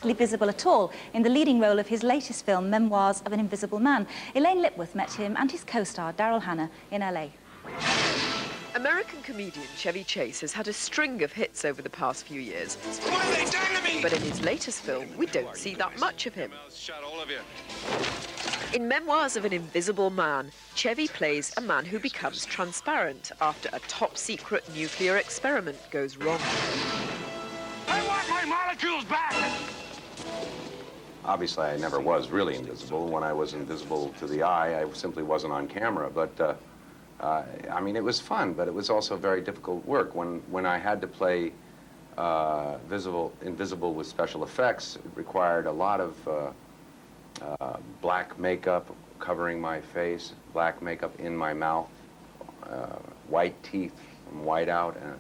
practically visible at all in the leading role of his latest film, Memoirs of an Invisible Man. Elaine Lipworth met him and his co-star, Daryl Hannah, in LA. American comedian Chevy Chase has had a string of hits over the past few years. What have they done to me? But in his latest film, we don't see that much of him. Shut all of you. In Memoirs of an Invisible Man, Chevy plays a man who becomes transparent after a top-secret nuclear experiment goes wrong. I want my molecules back! Obviously, I never was really invisible. When I was invisible to the eye, I simply wasn't on camera. But, I mean, it was fun, but it was also very difficult work. When I had to play invisible with special effects, it required a lot of black makeup covering my face, black makeup in my mouth, white teeth from white out, and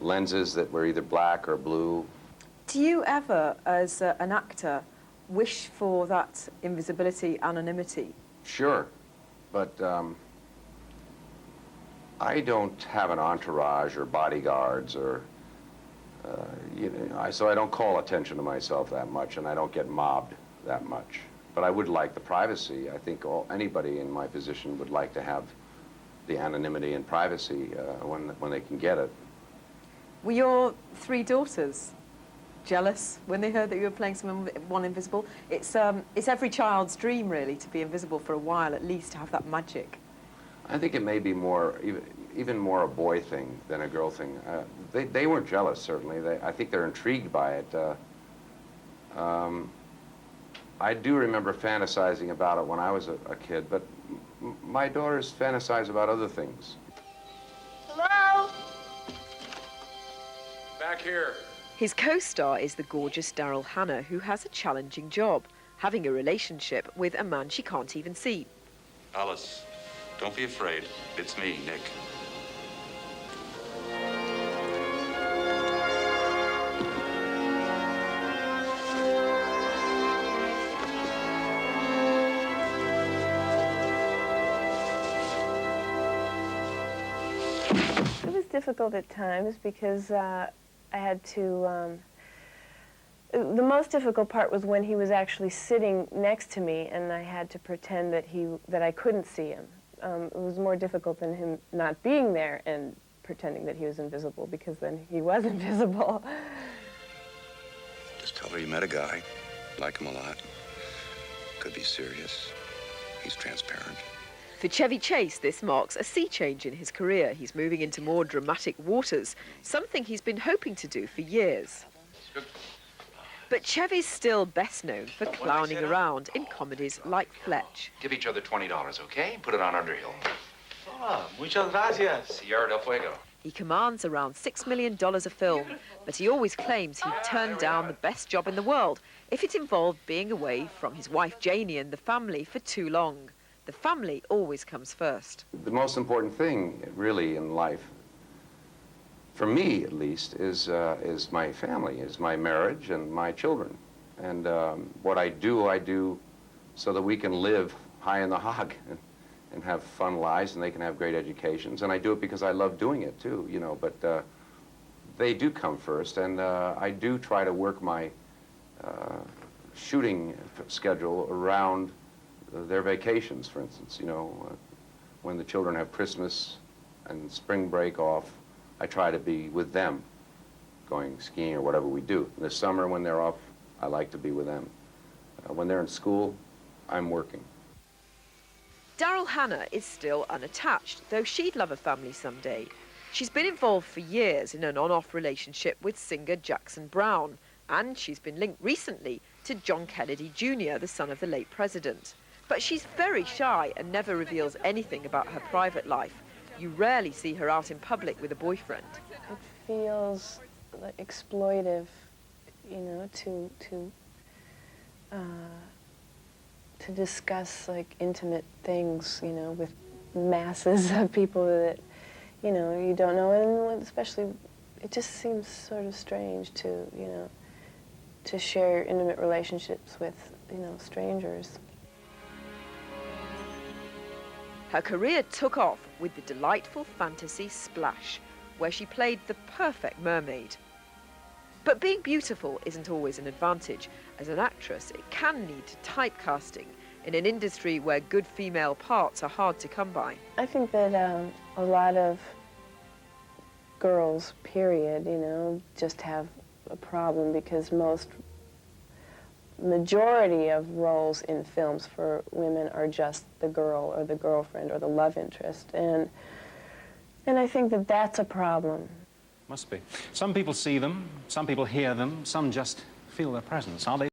lenses that were either black or blue. Do you ever, as an actor, wish for that invisibility, anonymity? Sure, but I don't have an entourage or bodyguards or, so I don't call attention to myself that much, and I don't get mobbed that much. But I would like the privacy. I think anybody in my position would like to have the anonymity and privacy when they can get it. Were your three daughters jealous when they heard that you were playing someone invisible? It's every child's dream, really, to be invisible for a while, at least to have that magic. I think it may be even more a boy thing than a girl thing. They weren't jealous, certainly. I think they're intrigued by it. I do remember fantasizing about it when I was a kid, but my daughters fantasize about other things. Hello? Back here. His co-star is the gorgeous Daryl Hannah, who has a challenging job, having a relationship with a man she can't even see. Alice, don't be afraid. It's me, Nick. It was difficult at times because I had to, the most difficult part was when he was actually sitting next to me and I had to pretend that I couldn't see him. It was more difficult than him not being there and pretending that he was invisible, because then he was invisible. Just tell her you met a guy, like him a lot. Could be serious. He's transparent. For Chevy Chase, this marks a sea change in his career. He's moving into more dramatic waters, something he's been hoping to do for years. But Chevy's still best known for clowning around in comedies like Fletch. Give each other $20, okay? Put it on Underhill. Ah, muchas gracias. Sierra del Fuego. He commands around $6 million a film, but he always claims he'd turn down the best job in the world if it involved being away from his wife Janie and the family for too long. The family always comes first. The most important thing, really, in life, for me at least, is my family, is my marriage and my children. And what I do so that we can live high in the hog and have fun lives, and they can have great educations. And I do it because I love doing it too, you know. But they do come first, and I do try to work my shooting schedule around their vacations, for instance. You know, when the children have Christmas and spring break off, I try to be with them, going skiing or whatever we do. In the summer, when they're off, I like to be with them. When they're in school, I'm working. Daryl Hannah is still unattached, though she'd love a family someday. She's been involved for years in an on-off relationship with singer Jackson Browne, and she's been linked recently to John Kennedy Jr., the son of the late president. But she's very shy and never reveals anything about her private life. You rarely see her out in public with a boyfriend. It feels like exploitive, you know, to discuss like intimate things, you know, with masses of people that, you know, you don't know, and especially, it just seems sort of strange to, you know, to share intimate relationships with, you know, strangers. Her career took off with the delightful fantasy Splash, where she played the perfect mermaid. But being beautiful isn't always an advantage. As an actress, it can lead to typecasting in an industry where good female parts are hard to come by. I think that a lot of girls, period, you know, just have a problem because majority of roles in films for women are just the girl or the girlfriend or the love interest, and I think that that's a problem. Must be. Some people see them, some people hear them, some just feel their presence. Are they